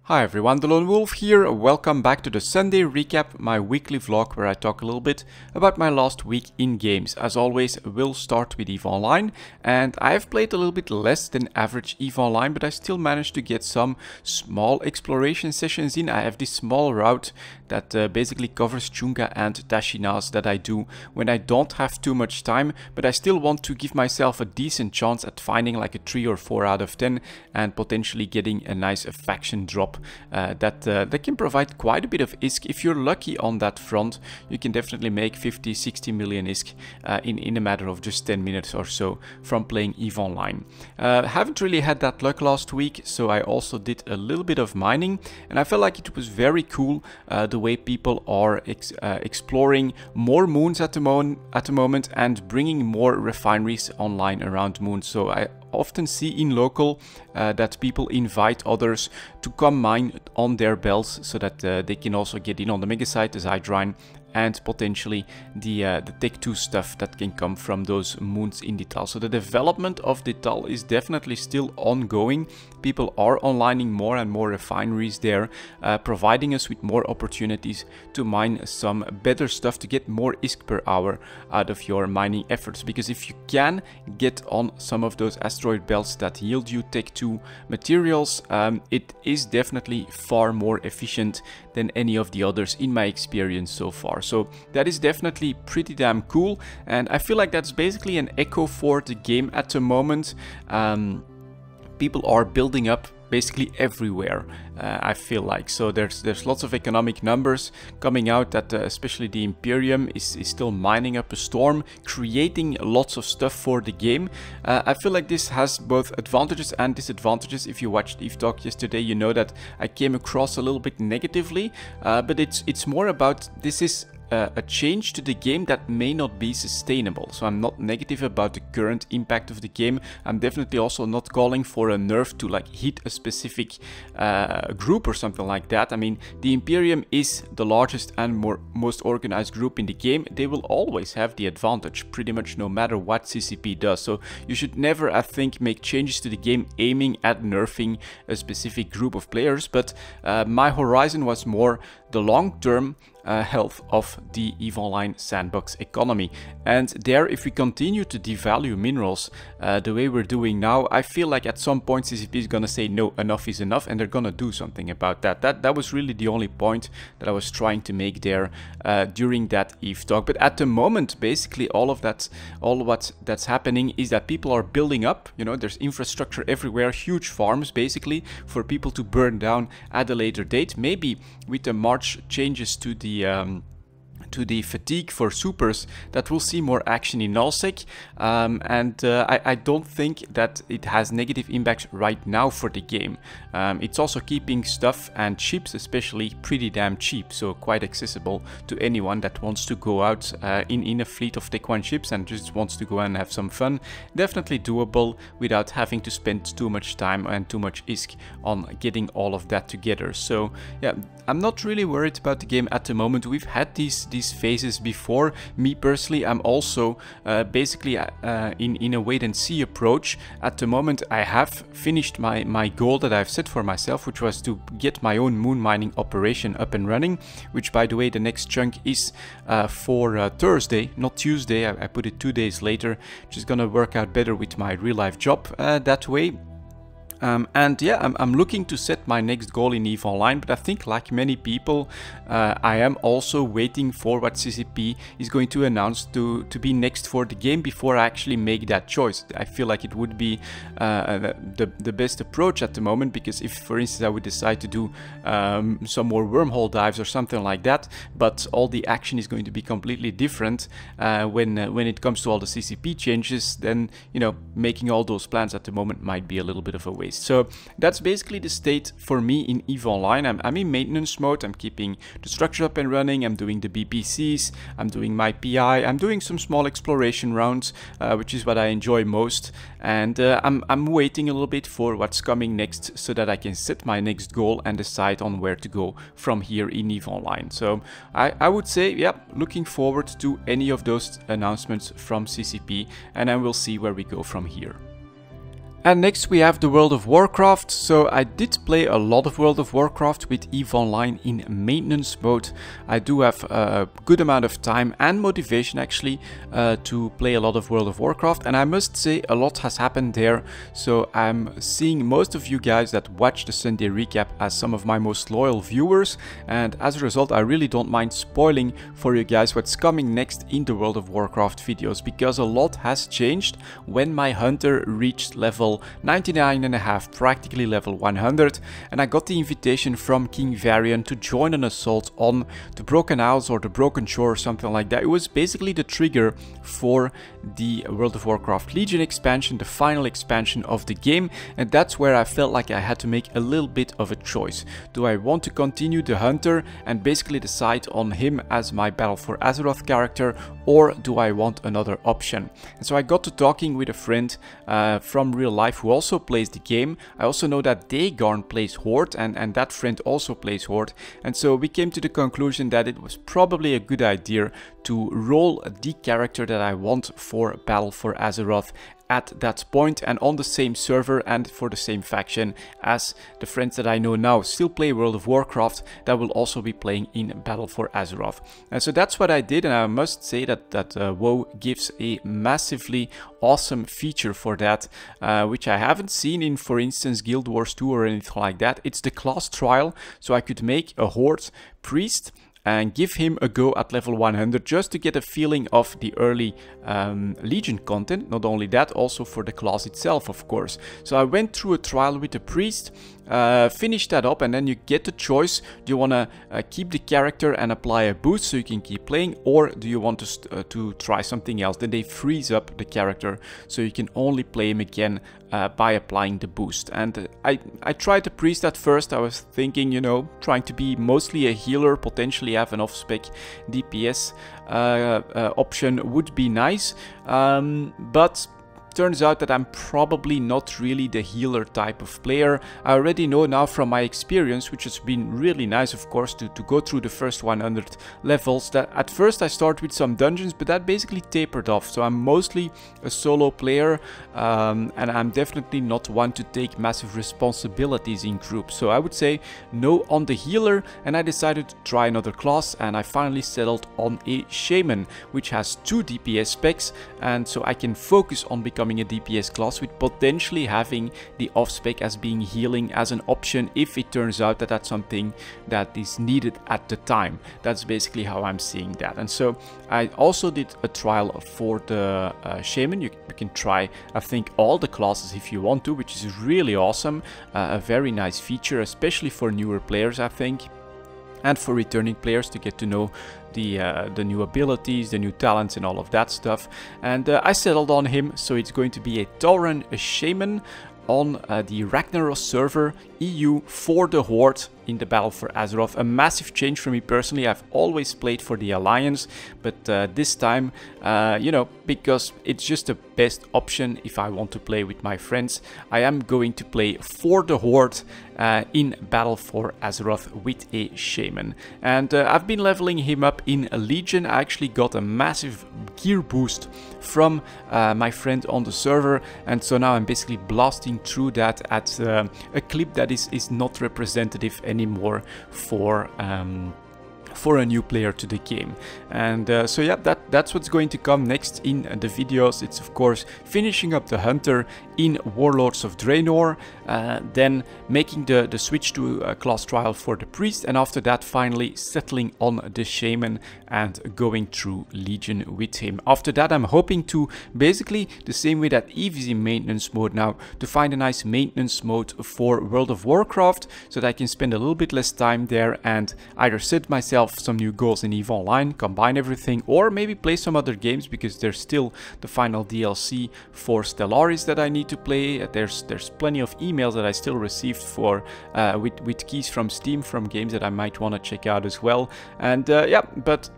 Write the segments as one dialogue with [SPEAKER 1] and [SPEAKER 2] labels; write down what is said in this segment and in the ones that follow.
[SPEAKER 1] Hi everyone, delonewolf here. Welcome back to the Sunday recap, my weekly vlog where I talk a little bit about my last week in games. As always, we'll start with EVE Online, and I have played a little bit less than average EVE Online, but I still managed to get some small exploration sessions in. I have this small route that basically covers Chunga and Tashinas that I do when I don't have too much time, but I still want to give myself a decent chance at finding like a 3 or 4 out of 10 and potentially getting a nice faction drop that can provide quite a bit of ISK. If you're lucky on that front, you can definitely make 50-60 million ISK in a matter of just 10 minutes or so from playing EVE Online. Haven't really had that luck last week, so I also did a little bit of mining, and I felt like it was very cool the way people are exploring more moons at the moment and bringing more refineries online around moons. So I often see in local that people invite others to come mine on their belts so that they can also get in on the mega site, as I Hydrine, and potentially the Tech 2 stuff that can come from those moons in Dital. So the development of Dital is definitely still ongoing. People are onlining more and more refineries there, providing us with more opportunities to mine some better stuff to get more ISK per hour out of your mining efforts. Because if you can get on some of those asteroid belts that yield you Tech 2 materials, it is definitely far more efficient than any of the others in my experience so far. So that is definitely pretty damn cool, and I feel like that's basically an echo for the game at the moment. People are building up basically everywhere, I feel like. So there's lots of economic numbers coming out that especially the Imperium is still mining up a storm, creating lots of stuff for the game. I feel like this has both advantages and disadvantages. If you watched EVE Talk yesterday, you know that I came across a little bit negatively, but it's more about this is a change to the game that may not be sustainable. So I'm not negative about the current impact of the game. I'm definitely also not calling for a nerf to like hit a specific group or something like that. I mean, the Imperium is the largest and most organized group in the game. They will always have the advantage pretty much no matter what CCP does. So you should never, I think, make changes to the game aiming at nerfing a specific group of players. But my horizon was more the long-term health of the EVE Online sandbox economy. And there, if we continue to devalue minerals the way we're doing now, I feel like at some point CCP is gonna say no, enough is enough, and they're gonna do something about that. That was really the only point that I was trying to make there during that EVE Talk. But at the moment, basically all that's happening is that people are building up. You know, there's infrastructure everywhere, huge farms basically for people to burn down at a later date. Maybe with the March changes to the fatigue for supers, that we'll see more action in nullsec, and I don't think that it has negative impacts right now for the game. It's also keeping stuff and chips especially pretty damn cheap, so quite accessible to anyone that wants to go out in a fleet of Tech 1 ships and just wants to go and have some fun. Definitely doable without having to spend too much time and too much ISK on getting all of that together. So yeah, I'm not really worried about the game at the moment. We've had these phases before. Me personally, I'm also basically in a wait-and-see approach. At the moment, I have finished my goal that I've set for myself, which was to get my own moon mining operation up and running, which, by the way, the next chunk is for Thursday, not Tuesday. I put it 2 days later, which is gonna work out better with my real-life job that way. And yeah, I'm looking to set my next goal in EVE Online, but I think like many people, I am also waiting for what CCP is going to announce to be next for the game before I actually make that choice. I feel like it would be the best approach at the moment, because if, for instance, I would decide to do some more wormhole dives or something like that, but all the action is going to be completely different when it comes to all the CCP changes, then, you know, making all those plans at the moment might be a little bit of a waste. So that's basically the state for me in EVE Online. I'm in maintenance mode. I'm keeping the structure up and running. I'm doing the BPCs. I'm doing my PI. I'm doing some small exploration rounds, which is what I enjoy most. And I'm waiting a little bit for what's coming next so that I can set my next goal and decide on where to go from here in EVE Online. So I would say, yeah, looking forward to any of those announcements from CCP, and then we'll see where we go from here. And next we have the World of Warcraft. So I did play a lot of World of Warcraft with EVE Online in maintenance mode. I do have a good amount of time and motivation actually to play a lot of World of Warcraft, and I must say a lot has happened there. So I'm seeing most of you guys that watch the Sunday recap as some of my most loyal viewers, and as a result I really don't mind spoiling for you guys what's coming next in the World of Warcraft videos, because a lot has changed when my hunter reached level 99.5, practically level 100, and I got the invitation from King Varian to join an assault on the Broken Isles or the Broken Shore or something like that. It was basically the trigger for the World of Warcraft Legion expansion, the final expansion of the game, and that's where I felt like I had to make a little bit of a choice. Do I want to continue the hunter and basically decide on him as my Battle for Azeroth character, or do I want another option? And so I got to talking with a friend from real life who also plays the game. I also know that Daegarn plays Horde, and that friend also plays Horde, and so we came to the conclusion that it was probably a good idea to roll the character that I want for Battle for Azeroth at that point and on the same server and for the same faction as the friends that I know now still play World of Warcraft that will also be playing in Battle for Azeroth. And so that's what I did, and I must say that WoW gives a massively awesome feature for that, which I haven't seen in, for instance, Guild Wars 2 or anything like that. It's the class trial, so I could make a Horde priest and give him a go at level 100 just to get a feeling of the early Legion content. Not only that, also for the class itself, of course. So I went through a trial with the priest, finish that up, and then you get the choice. Do you want to keep the character and apply a boost so you can keep playing, or do you want to try something else? Then they freeze up the character so you can only play him again by applying the boost. And I tried the priest at first. I was thinking, you know, trying to be mostly a healer, potentially have an off-spec DPS option would be nice, but turns out that I'm probably not really the healer type of player. I already know now from my experience, which has been really nice, of course, to go through the first 100 levels, that at first I started with some dungeons, but that basically tapered off. So I'm mostly a solo player, and I'm definitely not one to take massive responsibilities in groups. So I would say no on the healer, and I decided to try another class, and I finally settled on a shaman, which has 2 DPS specs, and so I can focus on becoming a DPS class with potentially having the off spec as being healing as an option if it turns out that that's something that is needed at the time. That's basically how I'm seeing that. And so I also did a trial for the shaman. You can try, I think, all the classes if you want to, which is really awesome. A very nice feature, especially for newer players, I think, and for returning players to get to know the new abilities, the new talents and all of that stuff. And I settled on him, so it's going to be a Tauren shaman on the Ragnaros server, EU, for the Horde in the Battle for Azeroth. A massive change for me personally. I've always played for the Alliance, but this time, you know, because it's just the best option if I want to play with my friends, I am going to play for the Horde in Battle for Azeroth with a shaman. And I've been leveling him up in a Legion. I actually got a massive gear boost from my friend on the server, and so now I'm basically blasting through that at a clip that is not representative anymore for a new player to the game. And so yeah, that's what's going to come next in the videos. It's of course finishing up the hunter in Warlords of Draenor, then making the switch to a class trial for the priest, and after that finally settling on the shaman and going through Legion with him. After that I'm hoping to, basically the same way that EVE is in maintenance mode now, to find a nice maintenance mode for World of Warcraft so that I can spend a little bit less time there and either set myself some new goals in EVE Online, combine everything, or maybe play some other games, because there's still the final DLC for Stellaris that I need to play. There's plenty of emails that I still received for with keys from Steam from games that I might want to check out as well. And yeah, but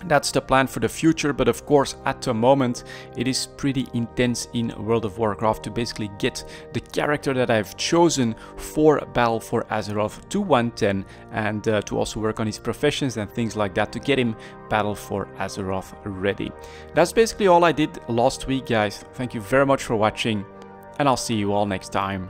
[SPEAKER 1] that's the plan for the future. But of course at the moment it is pretty intense in World of Warcraft to basically get the character that I've chosen for Battle for Azeroth to 110, and to also work on his professions and things like that to get him Battle for Azeroth ready. That's basically all I did last week, guys. Thank you very much for watching. and I'll see you all next time.